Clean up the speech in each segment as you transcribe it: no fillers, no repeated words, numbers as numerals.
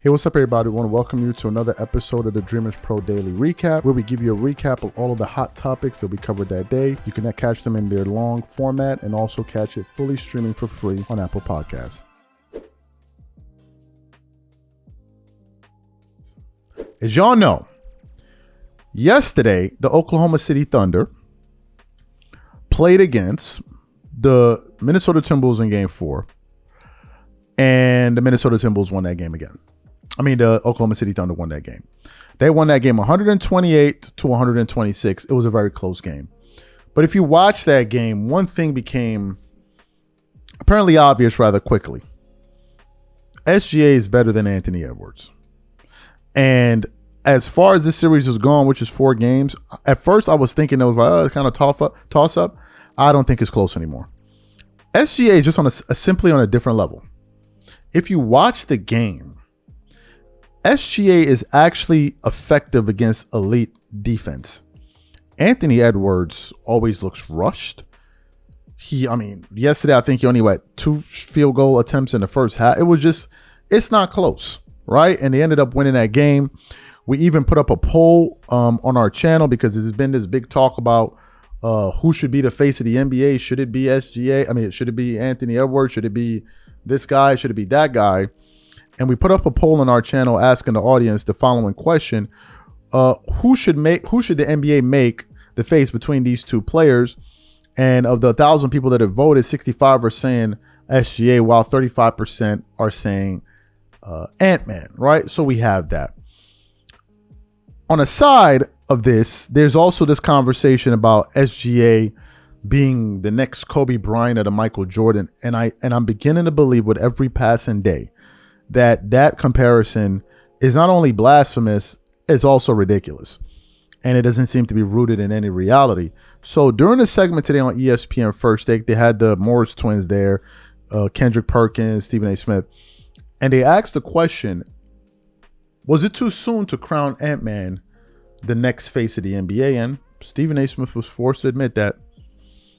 Hey, what's up, everybody? I want to welcome you to another episode of the Dreamers Pro Daily Recap, where we give you a recap of all of the hot topics that we covered that day. You can catch them in their long format and also catch it fully streaming for free on Apple Podcasts. As y'all know, yesterday, the Oklahoma City Thunder played against the Minnesota Timberwolves in Game 4, and the Minnesota Timberwolves won that game again. The Oklahoma City Thunder won that game. They won that game 128 to 126. It was a very close game. But if you watch that game, one thing became apparently obvious rather quickly. SGA is better than Anthony Edwards. And as far as this series is gone, which is 4 games, at first I was thinking it was like kind of toss up. I don't think it's close anymore. SGA is just on simply on a different level. If you watch the game, SGA is actually effective against elite defense. Anthony Edwards always looks rushed. Yesterday I think he only had 2 field goal attempts in the first half. It's not close, right? And they ended up winning that game. We even put up a poll on our channel because there's been this big talk about who should be the face of the NBA. Should it be SGA? Should it be Anthony Edwards? Should it be this guy? Should it be that guy? And we put up a poll on our channel asking the audience the following question: who should the NBA make the face between these two players? And of the 1,000 people that have voted, 65 are saying SGA, while 35% are saying Ant-Man. Right? So we have that. On a side of this, there's also this conversation about SGA being the next Kobe Bryant or the Michael Jordan, and I'm beginning to believe with every passing day that comparison is not only blasphemous, it's also ridiculous. And it doesn't seem to be rooted in any reality. So during the segment today on ESPN First Take, they had the Morris twins there, Kendrick Perkins, Stephen A. Smith. And they asked the question, was it too soon to crown Ant-Man the next face of the NBA? And Stephen A. Smith was forced to admit that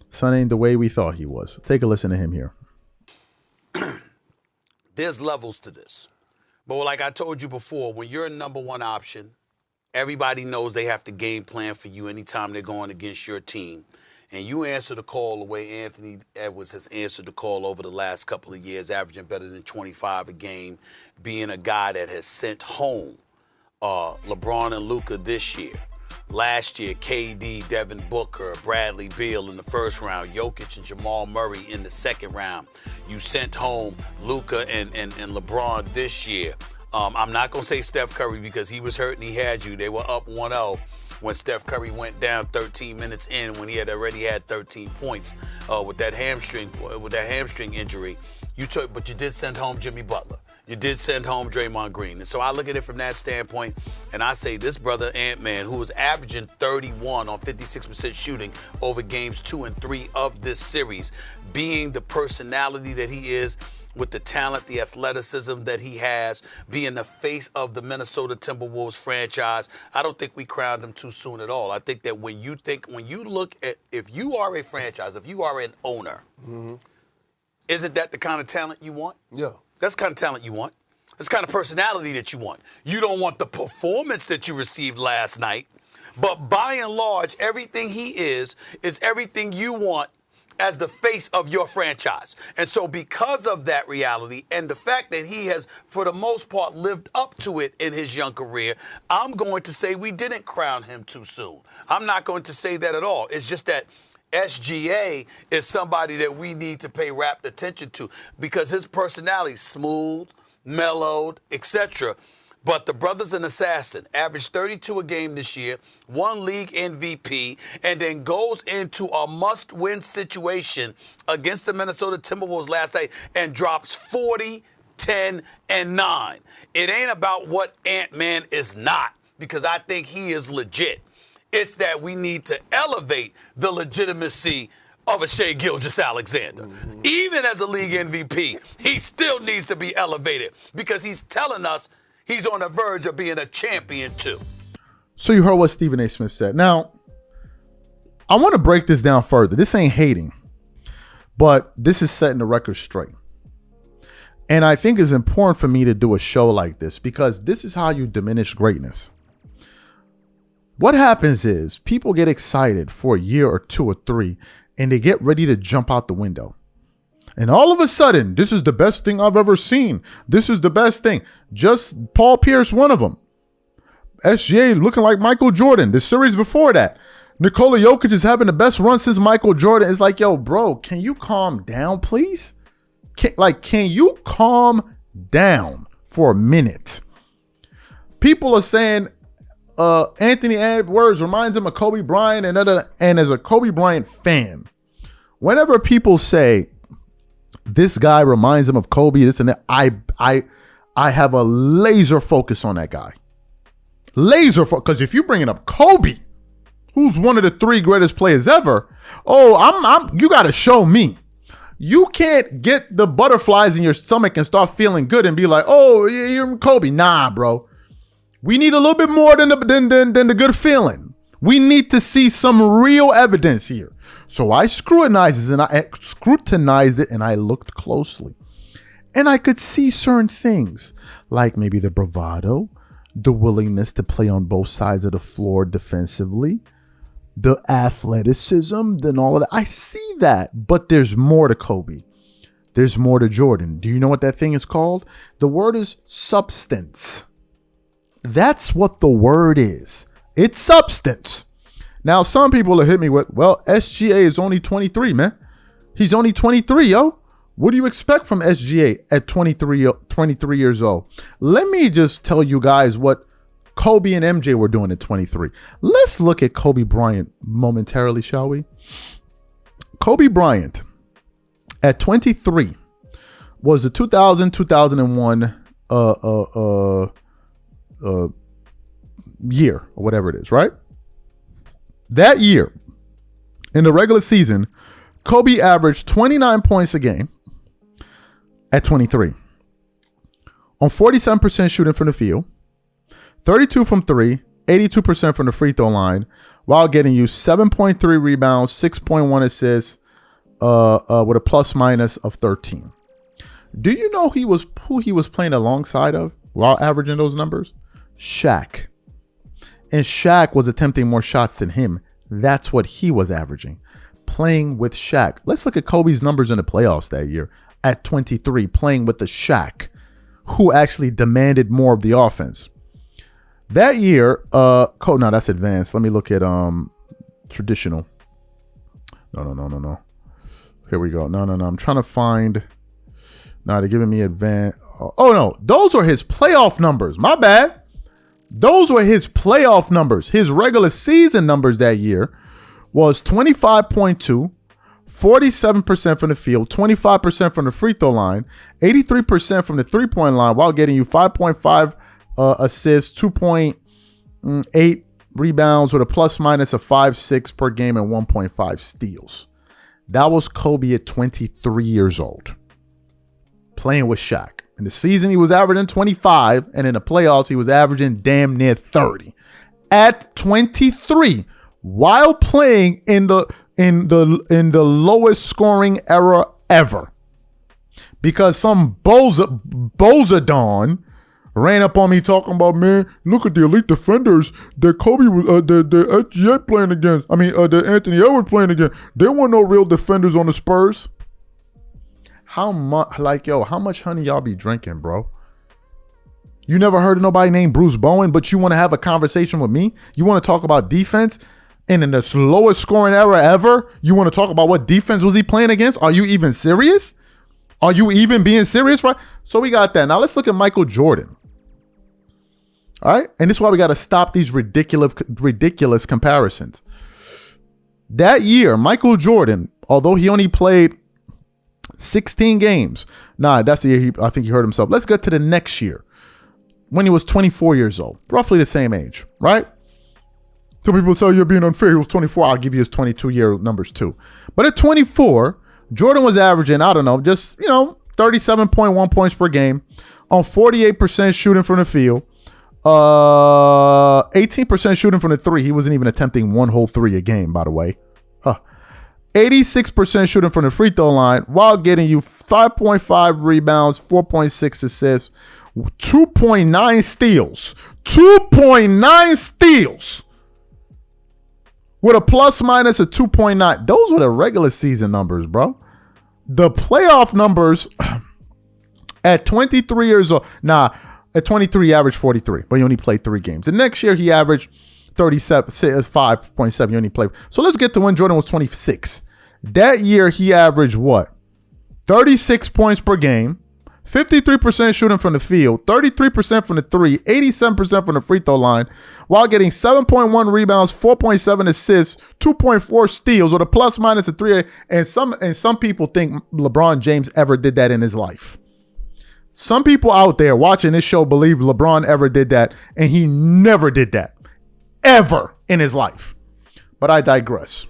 son ain't the way we thought he was. Take a listen to him here. There's levels to this. But like I told you before, when you're a number one option, everybody knows they have to game plan for you anytime they're going against your team. And you answer the call the way Anthony Edwards has answered the call over the last couple of years, averaging better than 25 a game, being a guy that has sent home LeBron and Luka this year. Last year, KD, Devin Booker, Bradley Beal in the first round, Jokic and Jamal Murray in the second round. You sent home Luka and LeBron this year. I'm not going to say Steph Curry because he was hurt and he had you. They were up 1-0 when Steph Curry went down 13 minutes in when he had already had 13 points with that hamstring injury. But you did send home Jimmy Butler. You did send home Draymond Green. And so I look at it from that standpoint, and I say this brother Ant-Man, who was averaging 31 on 56% shooting over games 2 and 3 of this series, being the personality that he is, with the talent, the athleticism that he has, being the face of the Minnesota Timberwolves franchise, I don't think we crowned him too soon at all. I think that when you look at, if you are a franchise, if you are an owner, isn't that the kind of talent you want? Yeah. That's the kind of talent you want. That's the kind of personality that you want. You don't want the performance that you received last night, but by and large, everything he is everything you want as the face of your franchise. And so because of that reality and the fact that he has, for the most part, lived up to it in his young career, I'm going to say we didn't crown him too soon. I'm not going to say that at all. It's just that SGA is somebody that we need to pay rapt attention to because his personality is smooth, mellowed, etc. But the brother's an assassin, averaged 32 a game this year, won league MVP, and then goes into a must-win situation against the Minnesota Timberwolves last night and drops 40, 10, and 9. It ain't about what Ant-Man is not, because I think he is legit. It's that we need to elevate the legitimacy of a Shai Gilgeous-Alexander. Even as a league MVP, he still needs to be elevated because he's telling us he's on the verge of being a champion too. So you heard what Stephen A. Smith said. Now, I want to break this down further. This ain't hating, but this is setting the record straight. And I think it's important for me to do a show like this because this is how you diminish greatness. What happens is people get excited for a year or 2 or 3 and they get ready to jump out the window. And all of a sudden, this is the best thing I've ever seen. This is the best thing. Just Paul Pierce, one of them. SGA looking like Michael Jordan. The series before that, Nikola Jokic is having the best run since Michael Jordan. It's like, yo, bro, can you calm down, please? Can you calm down for a minute? People are saying Anthony Edwards reminds him of Kobe Bryant, and as a Kobe Bryant fan, whenever people say this guy reminds him of Kobe, this and that, I have a laser focus on that guy. Laser focus, because if you're bringing up Kobe, who's one of the 3 greatest players ever, you got to show me. You can't get the butterflies in your stomach and start feeling good and be like, oh, you're Kobe. Nah, bro. We need a little bit more than the good feeling. We need to see some real evidence here. So I scrutinized it and I looked closely. And I could see certain things, like maybe the bravado, the willingness to play on both sides of the floor defensively, the athleticism, then all of that. I see that, but there's more to Kobe. There's more to Jordan. Do you know what that thing is called? The word is substance. That's what the word is. It's substance. Now, some people will hit me with, well, SGA is only 23, man. He's only 23, yo. What do you expect from SGA at 23 years old? Let me just tell you guys what Kobe and MJ were doing at 23. Let's look at Kobe Bryant momentarily, shall we? Kobe Bryant at 23 was the 2000-2001 year or whatever it is, right? That year, in the regular season, Kobe averaged 29 points a game at 23 on 47% shooting from the field, 32 from 3, 82% from the free throw line, while getting you 7.3 rebounds, 6.1 assists, with a plus minus of 13. Do you know who he was playing alongside of while averaging those numbers? Shaq. And Shaq was attempting more shots than him. That's what he was averaging. Playing with Shaq. Let's look at Kobe's numbers in the playoffs that year at 23, playing with the Shaq, who actually demanded more of the offense. That year, no, that's advanced. Let me look at traditional. No. Here we go. No. I'm trying to find. No, they're giving me advanced. Oh no, those are his playoff numbers. My bad. Those were his playoff numbers. His regular season numbers that year was 25.2, 47% from the field, 25% from the free throw line, 83% from the three-point line, while getting you 5.5 assists, 2.8 rebounds with a plus minus of 5.6 per game and 1.5 steals. That was Kobe at 23 years old, playing with Shaq. In the season, he was averaging 25, and in the playoffs, he was averaging damn near 30. At 23, while playing in the lowest scoring era ever, because some Bozadon ran up on me talking about, man, look at the elite defenders that Kobe was, the SGA playing against. The Anthony Edwards playing against. There weren't no real defenders on the Spurs. How much honey y'all be drinking, bro? You never heard of nobody named Bruce Bowen, but you want to have a conversation with me? You want to talk about defense? And in the slowest scoring era ever, you want to talk about what defense was he playing against? Are you even serious? Are you even being serious? Right? So we got that. Now let's look at Michael Jordan. All right? And this is why we got to stop these ridiculous comparisons. That year, Michael Jordan, although he only played 16 games. That's the year I think he hurt himself. Let's get to the next year when he was 24 years old, roughly the same age, right? Some people say you're being unfair. He was 24. I'll give you his 22-year numbers too. But at 24, Jordan was averaging, 37.1 points per game on 48% shooting from the field, 18% shooting from the three. He wasn't even attempting one whole three a game, by the way. 86% shooting from the free throw line while getting you 5.5 rebounds, 4.6 assists, 2.9 steals. 2.9 steals with a plus minus of 2.9. Those were the regular season numbers, bro. The playoff numbers at 23 years old. At 23, he averaged 43, but he only played 3 games. The next year, he averaged 5.7. He only played. So let's get to when Jordan was 26. That year, he averaged what? 36 points per game, 53% shooting from the field, 33% from the 3, 87% from the free throw line, while getting 7.1 rebounds, 4.7 assists, 2.4 steals with a plus minus of 3. And some people think LeBron James ever did that in his life. Some people out there watching this show believe LeBron ever did that, and he never did that. Ever in his life. But I digress.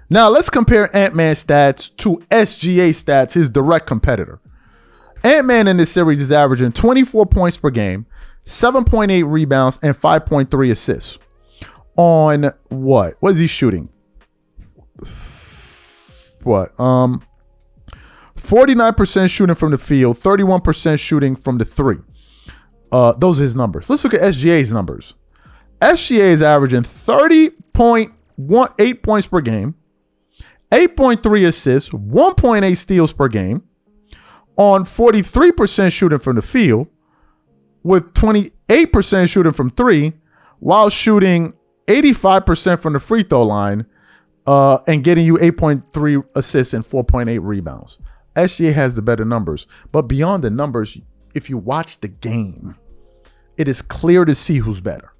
Now let's compare Ant-Man stats to SGA stats, his direct competitor. Ant-Man in this series is averaging 24 points per game, 7.8 rebounds, and 5.3 assists. On what? What is he shooting? 49% shooting from the field, 31% shooting from the 3. Those are his numbers. Let's look at SGA's numbers. SGA is averaging 30.18 points per game, 8.3 assists, 1.8 steals per game, on 43% shooting from the field, with 28% shooting from 3, while shooting 85% from the free throw line, and getting you 8.3 assists and 4.8 rebounds. SGA has the better numbers. But beyond the numbers, if you watch the game, it is clear to see who's better.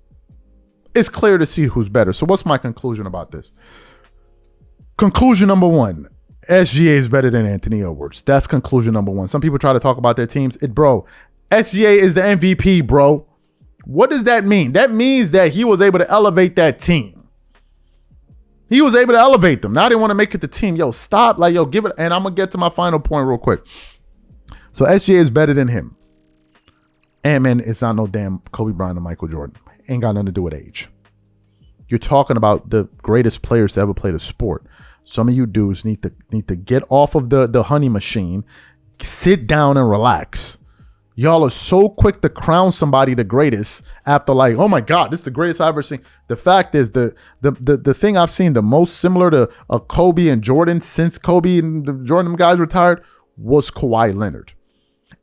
It's clear to see who's better. So what's my conclusion about this? Conclusion number 1, SGA is better than Anthony Edwards. That's conclusion number 1. Some people try to talk about their teams. SGA is the MVP, bro. What does that mean? That means that he was able to elevate that team. He was able to elevate them. Now they want to make it the team. Yo, stop. Give it. And I'm going to get to my final point real quick. So SGA is better than him. Ant-Man is not no damn Kobe Bryant or Michael Jordan. Ain't got nothing to do with age. You're talking about the greatest players to ever play the sport. Some of you dudes need to get off of the honey machine, sit down and relax. Y'all are so quick to crown somebody the greatest after oh my God, this is the greatest I've ever seen. The fact is the thing I've seen the most similar to a Kobe and Jordan since Kobe and the Jordan guys retired was Kawhi Leonard.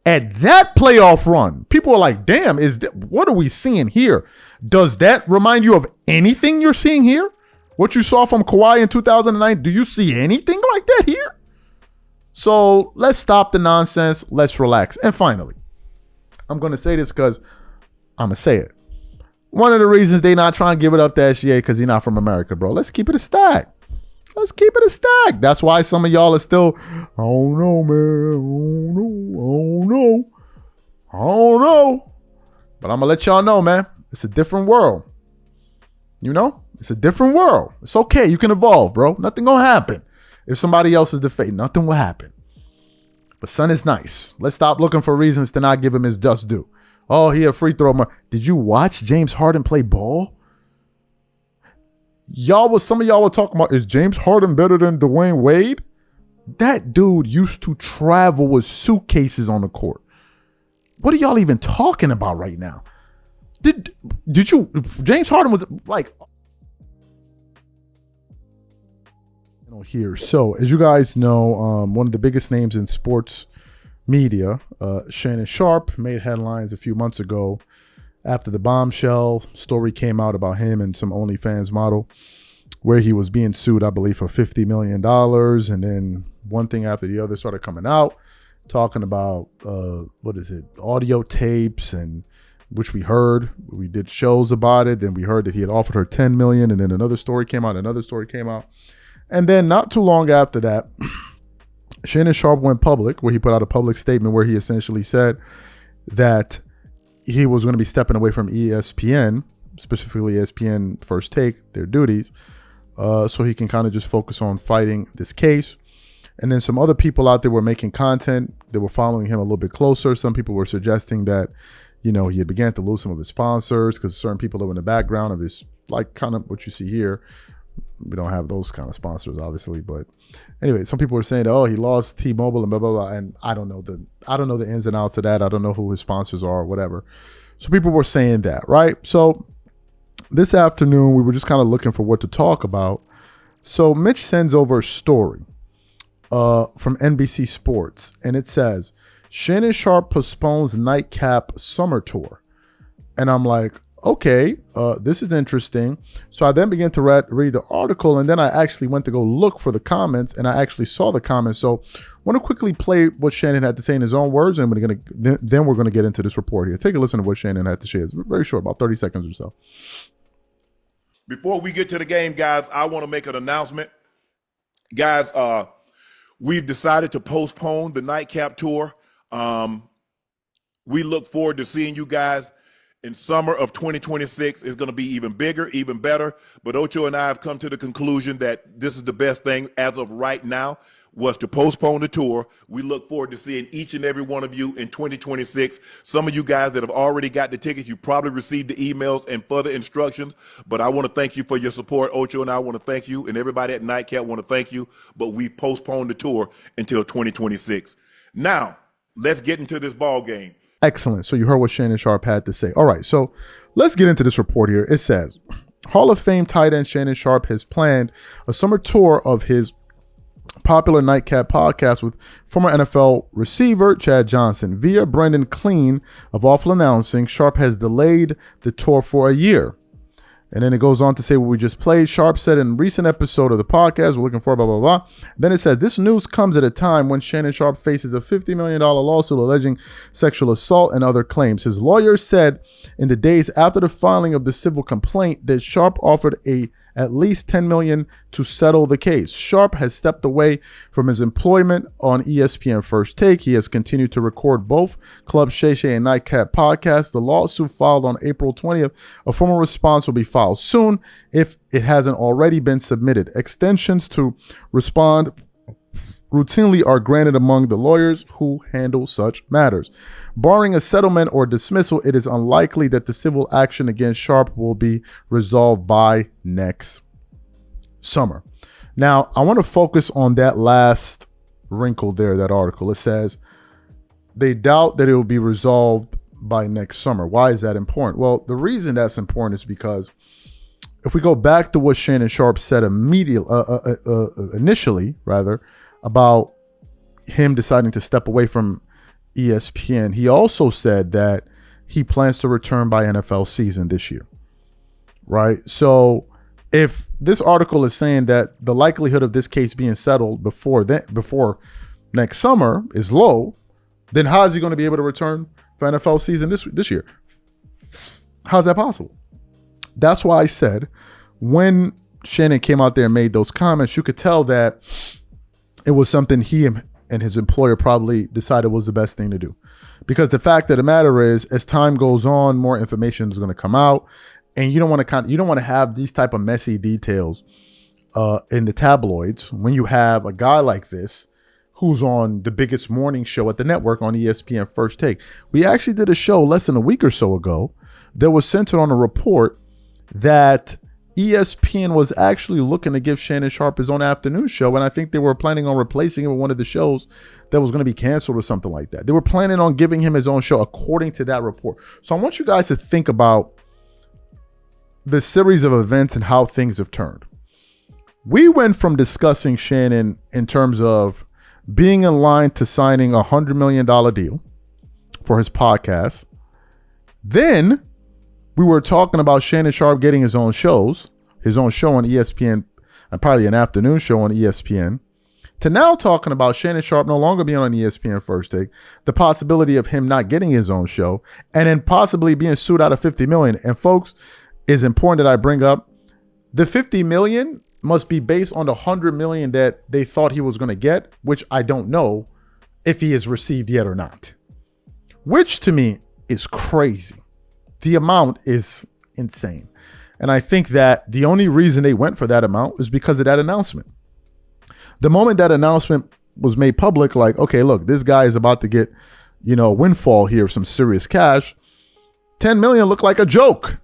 At that playoff run, people are like, damn, what are we seeing here? Does that remind you of anything you're seeing here? What you saw from Kawhi in 2009, do you see anything like that here? So let's stop the nonsense. Let's relax. And finally, I'm going to say this because I'm going to say it. One of the reasons they not trying to give it up to SGA because he's not from America, bro. Let's keep it a stack. Let's keep it a stack. That's why some of y'all are still, I don't know, man. I don't know. But I'm going to let y'all know, man. It's a different world. You know? It's a different world. It's okay. You can evolve, bro. Nothing going to happen. If somebody else is the fate, nothing will happen. But son is nice. Let's stop looking for reasons to not give him his just due. Oh, he a free throw. Did you watch James Harden play ball? Some of y'all were talking about, is James Harden better than Dwayne Wade? That dude used to travel with suitcases on the court. What are y'all even talking about right now? Did you, James Harden was here. So as you guys know, one of the biggest names in sports media, Shannon Sharpe, made headlines a few months ago after the bombshell story came out about him and some OnlyFans model where he was being sued, I believe, for $50 million. And then one thing after the other started coming out, talking about, audio tapes, and which we heard. We did shows about it. Then we heard that he had offered her $10 million. And then another story came out. And then not too long after that, Shannon Sharpe went public, where he put out a public statement where he essentially said that he was going to be stepping away from ESPN, specifically ESPN First Take, their duties, so he can kind of just focus on fighting this case. And then some other people out there were making content. They were following him a little bit closer. Some people were suggesting that, he had began to lose some of his sponsors because certain people that were in the background of his, kind of what you see here, We don't have those kind of sponsors, obviously. But anyway, some people were saying, oh, he lost T-Mobile and blah, blah, blah. And I don't know the ins and outs of that. I don't know who his sponsors are or whatever. So people were saying that, right? So this afternoon, we were just kind of looking for what to talk about. So Mitch sends over a story from NBC Sports, and it says, Shannon Sharpe postpones Nightcap Summer Tour. And I'm like, okay, this is interesting. So I then began to read the article, and then I actually went to go look for the comments, and I actually saw the comments. So I want to quickly play what Shannon had to say in his own words, and then we're going to get into this report here. Take a listen to what Shannon had to say. It's very short, about 30 seconds or so. Before we get to the game, guys, I want to make an announcement. Guys, we've decided to postpone the Nightcap Tour. We look forward to seeing you guys in summer of 2026. Is going to be even bigger, even better. But Ocho and I have come to the conclusion that this is the best thing as of right now, was to postpone the tour. We look forward to seeing each and every one of you in 2026. Some of you guys that have already got the tickets, you probably received the emails and further instructions. But I want to thank you for your support. Ocho and I want to thank you, and everybody at Nightcap want to thank you. But we've postponed the tour until 2026. Now, let's get into this ball game. Excellent. So you heard what Shannon Sharpe had to say. All right, so let's get into this report here. It says, Hall of Fame tight end Shannon Sharpe has planned a summer tour of his popular Nightcap podcast with former NFL receiver Chad Johnson. Via Brendan Clean of Awful Announcing, Sharpe has delayed the tour for a year. And then it goes on to say what we just played. Sharpe said in a recent episode of the podcast, we're looking for blah, blah, blah. Then it says, this news comes at a time when Shannon Sharpe faces a $50 million lawsuit alleging sexual assault and other claims. His lawyer said in the days after the filing of the civil complaint that Sharpe offered at least $10 million to settle the case. Sharpe has stepped away from his employment on ESPN First Take. He has continued to record both Club Shay Shay and Nightcap podcasts. The lawsuit filed on April 20th. A formal response will be filed soon if it hasn't already been submitted. Extensions to respond routinely are granted among the lawyers who handle such matters. Barring a settlement or dismissal, it is unlikely that the civil action against Sharpe will be resolved by next summer. Now, I want to focus on that last wrinkle there, that article. It says they doubt that it will be resolved by next summer. Why is that important? Well, the reason that's important is because if we go back to what Shannon Sharpe said initially, about him deciding to step away from ESPN, he also said that he plans to return by NFL season this year, right? So if this article is saying that the likelihood of this case being settled before next summer is low, then how is he going to be able to return for NFL season this year? How's that possible? That's why I said when Shannon came out there and made those comments, you could tell that it was something he and his employer probably decided was the best thing to do. Because the fact of the matter is, as time goes on, more information is going to come out, and you don't want to have these type of messy details in the tabloids when you have a guy like this who's on the biggest morning show at the network on ESPN First Take. We actually did a show less than a week or so ago that was centered on a report that ESPN was actually looking to give Shannon Sharpe his own afternoon show, and I think they were planning on replacing him with one of the shows that was going to be canceled or something like that. They were planning on giving him his own show according to that report. So I want you guys to think about the series of events and how things have turned. We went from discussing Shannon in terms of being in line to signing a $100 million deal for his podcast. Then we were talking about Shannon Sharpe getting his own show on ESPN, and probably an afternoon show on ESPN, to now talking about Shannon Sharpe no longer being on ESPN First Take, the possibility of him not getting his own show, and then possibly being sued out of $50 million. And folks, it's important that I bring up the $50 million must be based on the $100 million that they thought he was going to get, which I don't know if he has received yet or not, which to me is crazy. The amount is insane. And I think that the only reason they went for that amount is because of that announcement. The moment that announcement was made public, like, okay, look, this guy is about to get, a windfall here of some serious cash, $10 million looked like a joke.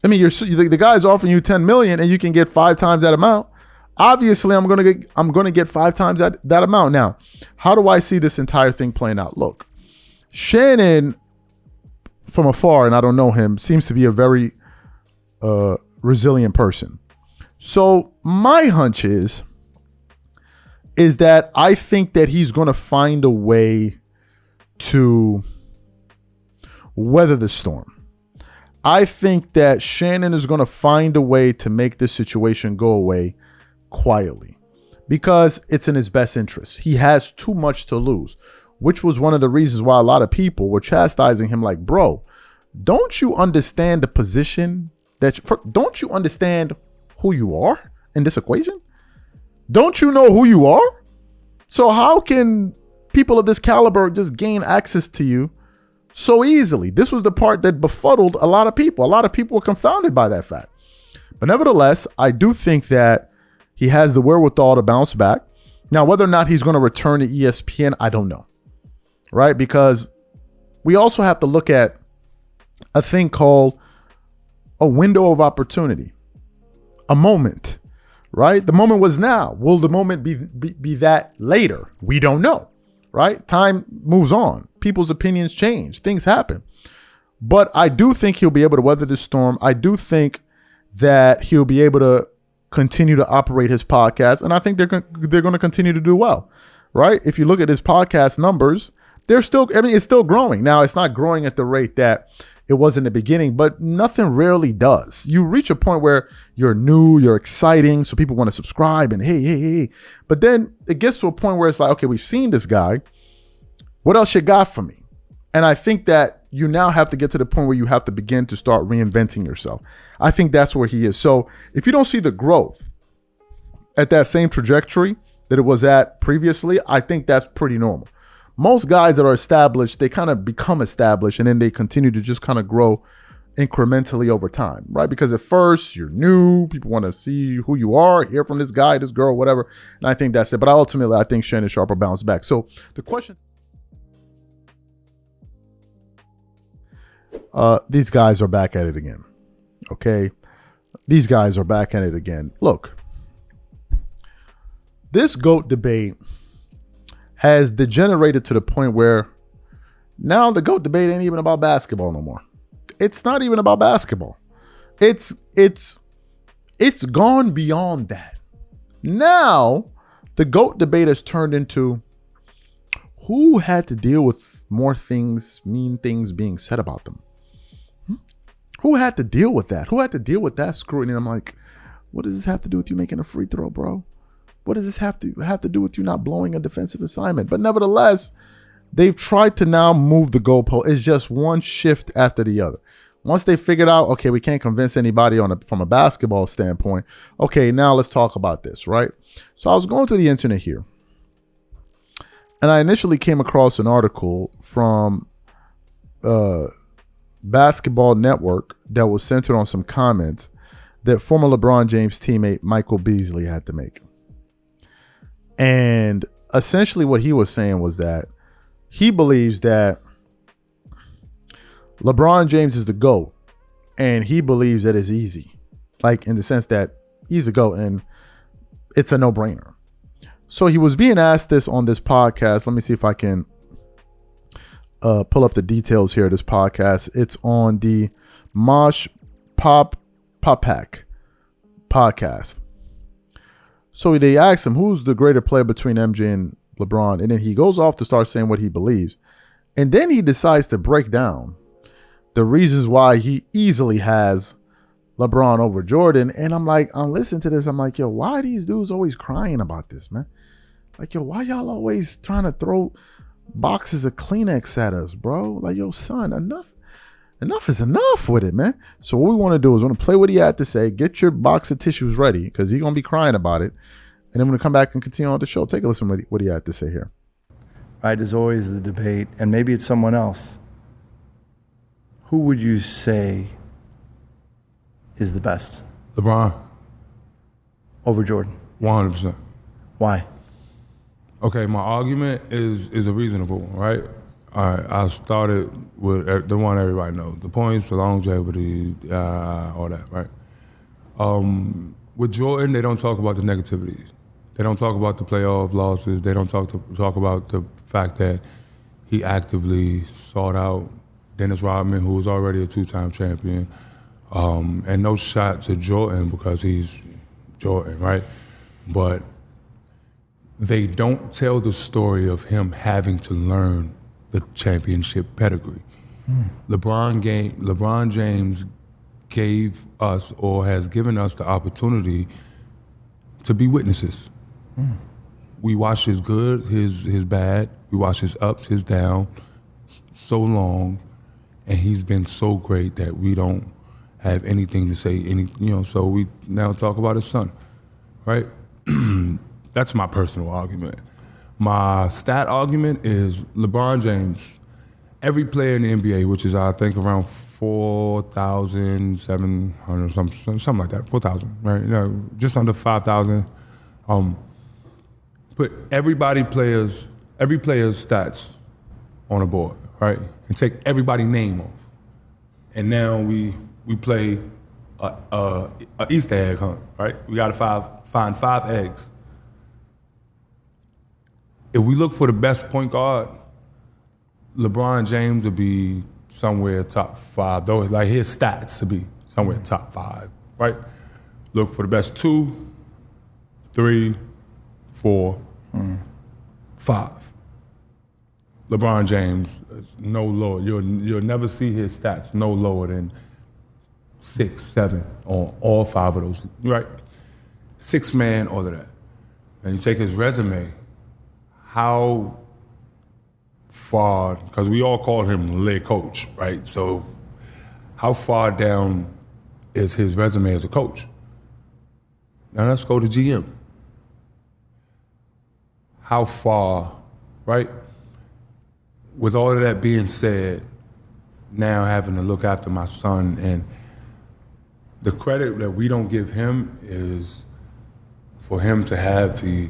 I mean, the guy's offering you $10 million and you can get 5 times that amount. Obviously, I'm gonna get 5 times that amount. Now, how do I see this entire thing playing out? Look, Shannon, from afar, and I don't know him, seems to be a very resilient person. So my hunch is that I think that he's gonna find a way to weather the storm. I think that Shannon is gonna find a way to make this situation go away quietly because it's in his best interest. He has too much to lose, which was one of the reasons why a lot of people were chastising him like, bro, don't you understand the position don't you understand who you are in this equation? Don't you know who you are? So how can people of this caliber just gain access to you so easily? This was the part that befuddled a lot of people. A lot of people were confounded by that fact. But nevertheless, I do think that he has the wherewithal to bounce back. Now, whether or not he's going to return to ESPN, I don't know, right? Because we also have to look at a thing called a window of opportunity, a moment, right? The moment was now. Will the moment be that later? We don't know, right? Time moves on. People's opinions change. Things happen. But I do think he'll be able to weather the storm. I do think that he'll be able to continue to operate his podcast, and I think they're going to continue to do well, right? If you look at his podcast numbers, it's still growing. Now, it's not growing at the rate that it was in the beginning, but nothing rarely does. You reach a point where you're new, you're exciting, so people want to subscribe and hey. But then it gets to a point where it's like, okay, we've seen this guy. What else you got for me? And I think that you now have to get to the point where you have to begin to start reinventing yourself. I think that's where he is. So if you don't see the growth at that same trajectory that it was at previously, I think that's pretty normal. Most guys that are established, they kind of become established and then they continue to just kind of grow incrementally over time, right? Because at first you're new, people want to see who you are, hear from this guy, this girl, whatever. And I think that's it. But ultimately, I think Shannon Sharpe will bounce back. So the question... these guys are back at it again. Okay. These guys are back at it again. Look, this GOAT debate has degenerated to the point where now the GOAT debate ain't even about basketball no more. It's not even about basketball. It's gone beyond that. Now the GOAT debate has turned into who had to deal with more things, mean things being said about them. Who had to deal with that? Who had to deal with that scrutiny? And I'm like, what does this have to do with you making a free throw, bro? What does this have to do with you not blowing a defensive assignment? But nevertheless, they've tried to now move the goalpost. It's just one shift after the other. Once they figured out, okay, we can't convince anybody from a basketball standpoint. Okay, now let's talk about this, right? So I was going through the internet here, and I initially came across an article from Basketball Network that was centered on some comments that former LeBron James teammate Michael Beasley had to make. And essentially what he was saying was that he believes that LeBron James is the GOAT, and he believes that it's easy. Like in the sense that he's the GOAT and it's a no-brainer. So he was being asked this on this podcast. Let me see if I can pull up the details here of this podcast. It's on the Mosh Papak podcast. So they asked him, who's the greater player between MJ and LeBron? And then he goes off to start saying what he believes. And then he decides to break down the reasons why he easily has LeBron over Jordan. And I'm listening to this. I'm like, yo, why are these dudes always crying about this, man? Like, yo, why y'all always trying to throw boxes of Kleenex at us, bro? Like, yo, son, enough is enough with it, man. So what we want to do is we want to play what he had to say, get your box of tissues ready, because he's going to be crying about it. And then we're going to come back and continue on the show. Take a listen to what he had to say here. Right, there's always the debate, and maybe it's someone else. Who would you say is the best? LeBron. Over Jordan? 100%. Why? Okay, my argument is a reasonable one, right? All right, I started with the one everybody knows: the points, the longevity, all that, right? With Jordan, they don't talk about the negativity. They don't talk about the playoff losses. They don't talk about the fact that he actively sought out Dennis Rodman, who was already a two-time champion. And no shot to Jordan because he's Jordan, right? But they don't tell the story of him having to learn the championship pedigree. LeBron James gave us, or has given us, the opportunity to be witnesses. We watch his good, his bad. We watch his ups, his down, so long, and he's been so great that we don't have anything to say. So we now talk about his son, right? That's my personal argument. My stat argument is LeBron James. Every player in the NBA, which is I think around 4,700, something like that, 4,000, right? Just under 5,000. Put every player's stats on a board, right? And take everybody's name off. And now we play a Easter egg hunt, right? We got to find 5 eggs. If we look for the best point guard, LeBron James would be somewhere top 5. Though, like his stats to be somewhere top 5, right? Look for the best 2, 3, 4, 5. LeBron James is no lower. You'll never see his stats no lower than 6, 7 on all 5 of those, right? 6 man, all of that. And you take his resume, how far, because we all call him Le Coach, right? So how far down is his resume as a coach? Now let's go to GM. How far, right? With all of that being said, now having to look after my son, and the credit that we don't give him is for him to have the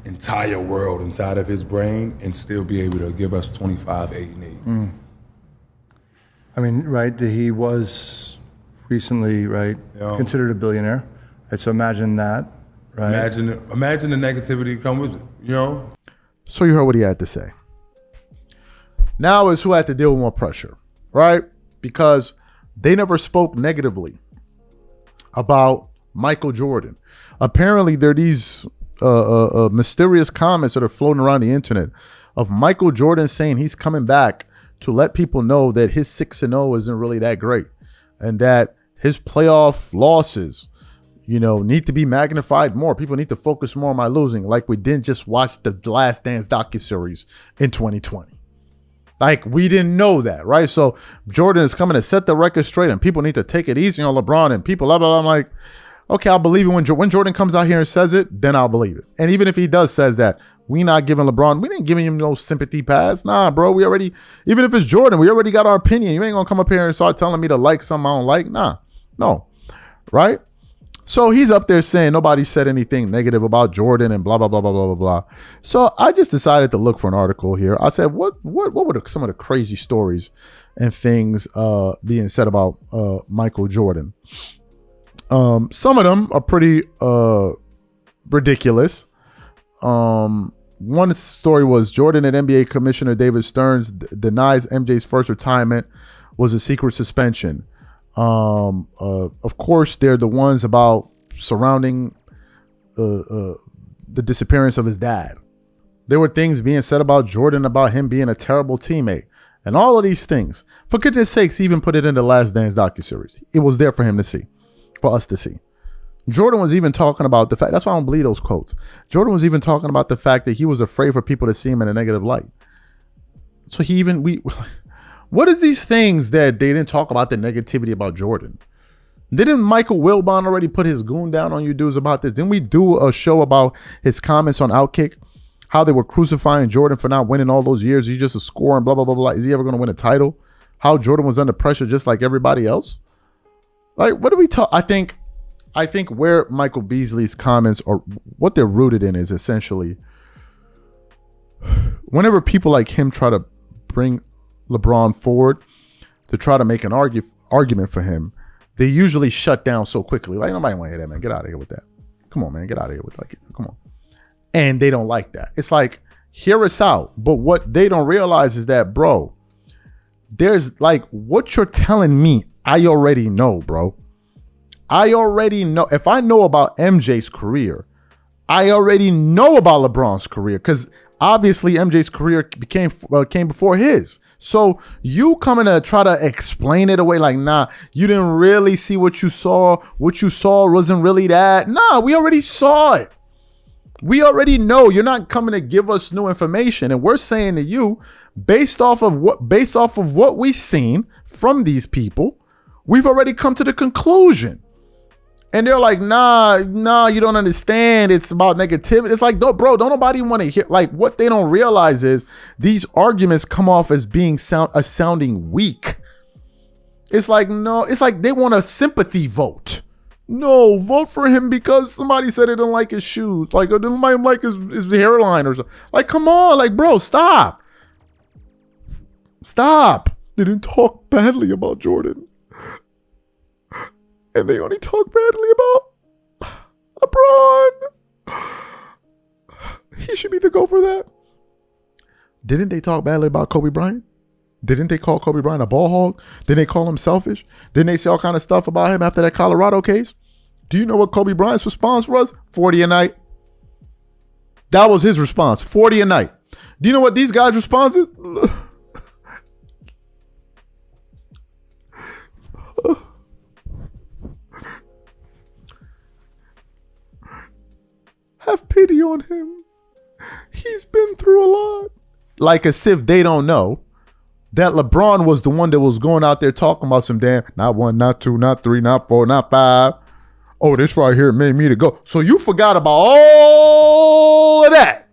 entire world inside of his brain and still be able to give us 25, 8, and 8. I mean, right, he was recently, right, considered a billionaire. Right, so imagine that, right? Imagine the negativity that comes with it, So you heard what he had to say. Now is who had to deal with more pressure, right? Because they never spoke negatively about Michael Jordan. Apparently, there are these mysterious comments that are floating around the internet of Michael Jordan saying he's coming back to let people know that his 6-0 isn't really that great, and that his playoff losses, need to be magnified more. People need to focus more on my losing, like we didn't just watch the Last Dance docuseries in 2020. Like, we didn't know that, right? So Jordan is coming to set the record straight, and people need to take it easy on LeBron and people, blah, blah, blah. I'm like, okay, I'll believe it when Jordan comes out here and says it, then I'll believe it. And even if he says that, we didn't give him no sympathy pass. Nah, bro, even if it's Jordan, we already got our opinion. You ain't gonna come up here and start telling me to like something I don't like. Nah, no, right? So he's up there saying nobody said anything negative about Jordan and blah, blah, blah, blah, blah, blah, blah. So I just decided to look for an article here. I said, what were some of the crazy stories and things being said about Michael Jordan? Some of them are pretty ridiculous. One story was Jordan and NBA Commissioner David Stearns denies MJ's first retirement was a secret suspension. Of course, they're the ones about surrounding the disappearance of his dad. There were things being said about Jordan, about him being a terrible teammate, and all of these things. For goodness sakes, he even put it in the Last Dance docuseries. It was there for him to see, for us to see. Jordan was even talking about the fact, that's why I don't believe those quotes. Jordan was even talking about the fact that he was afraid for people to see him in a negative light. So what is these things that they didn't talk about the negativity about Jordan? Didn't Michael Wilbon already put his goon down on you dudes about this? Didn't we do a show about his comments on Outkick? How they were crucifying Jordan for not winning all those years. He's just a scorer and blah, blah, blah, blah. Is he ever going to win a title? How Jordan was under pressure just like everybody else? Like, what do we talk? I think where Michael Beasley's comments or what they're rooted in is essentially whenever people like him try to bring LeBron forward to try to make an argument for him, they usually shut down so quickly. Like, nobody want to hear that, man. Get out of here with that. Come on, man. Get out of here with like, come on. And they don't like that. It's like, hear us out. But what they don't realize is that, bro, there's like, what you're telling me, I already know, bro. I already know. If I know about MJ's career, I already know about LeBron's career, because obviously MJ's career came before his. So you coming to try to explain it away like, nah, you didn't really see what you saw. What you saw wasn't really that. Nah, we already saw it. We already know. You're not coming to give us new information. And we're saying to you, based off of what we've seen from these people, we've already come to the conclusion. And they're like, nah, you don't understand. It's about negativity. It's like, don't nobody want to hear. Like, what they don't realize is these arguments come off as being sounding weak. It's like, no, it's like they want a sympathy vote. No, vote for him because somebody said they don't like his shoes. Like, or they might like his hairline or something. Like, come on, like, bro, stop. Stop. They didn't talk badly about Jordan. And they only talk badly about LeBron. He should be the GOAT for that. Didn't they talk badly about Kobe Bryant? Didn't they call Kobe Bryant a ball hog? Didn't they call him selfish? Didn't they say all kind of stuff about him after that Colorado case? Do you know what Kobe Bryant's response was? 40 a night. That was his response. 40 a night. Do you know what these guys' response is? Have pity on him. He's been through a lot. Like as if they don't know that LeBron was the one that was going out there talking about some damn, not 1, not 2, not 3, not 4, not 5. Oh, this right here made me to go. So you forgot about all of that.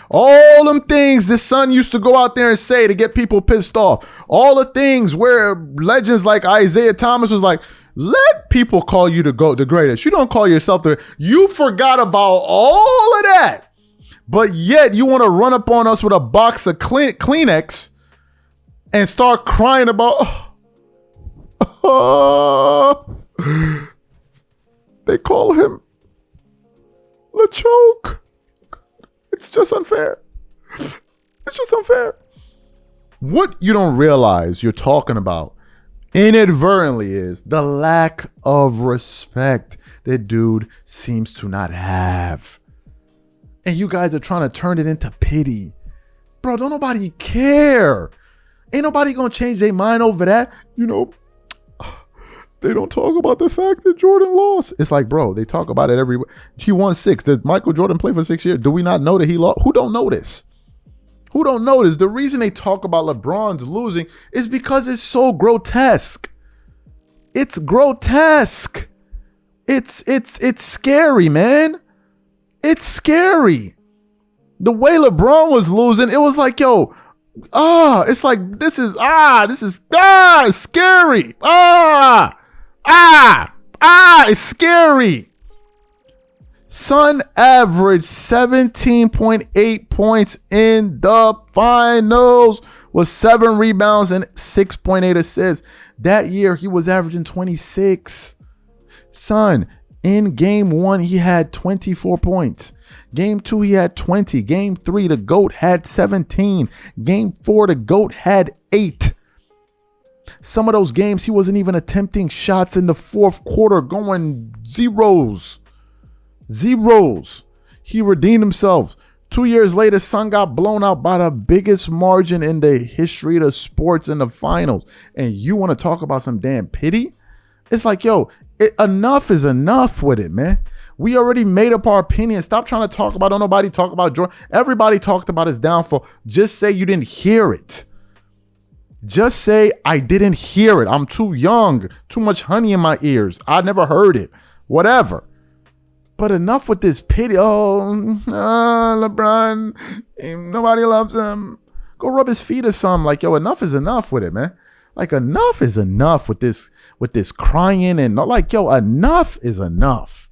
All them things this son used to go out there and say to get people pissed off. All the things where legends like Isaiah Thomas was like, let people call you the GOAT, the greatest. You don't call yourself the. You forgot about all of that. But yet you want to run up on us with a box of Kleenex and start crying about. They call him LeChoke. It's just unfair. It's just unfair. What you don't realize you're talking about inadvertently is the lack of respect that dude seems to not have. And you guys are trying to turn it into pity. Bro, don't nobody care. Ain't nobody gonna change their mind over that. You know, they don't talk about the fact that Jordan lost. It's like, bro, they talk about it everywhere. He won 6. Did Michael Jordan play for 6 years? Do we not know that he lost? Who don't know this? Who don't know this? The reason they talk about LeBron's losing is because it's so grotesque. It's grotesque. It's scary, man. It's scary. The way LeBron was losing, it was like, yo, it's like, this is it's scary. It's scary. Son averaged 17.8 points in the finals with 7 rebounds and 6.8 assists. That year, he was averaging 26. Son, in game 1, he had 24 points. Game 2, he had 20. Game 3, the GOAT had 17. Game 4, the GOAT had 8. Some of those games, he wasn't even attempting shots in the fourth quarter, going zeros. He redeemed himself. 2 years later, Son got blown out by the biggest margin in the history of the sports in the finals. And you want to talk about some damn pity? It's like, yo, enough is enough with it, man. We already made up our opinion. Stop trying to talk about, don't nobody talk about Jordan. Everybody talked about his downfall. Just say you didn't hear it. Just say, I didn't hear it. I'm too young. Too much honey in my ears. I never heard it. Whatever. But enough with this pity. LeBron, nobody loves him. Go rub his feet or something. Like, yo, enough is enough with it, man. Like, enough is enough with this crying and like, yo, enough is enough.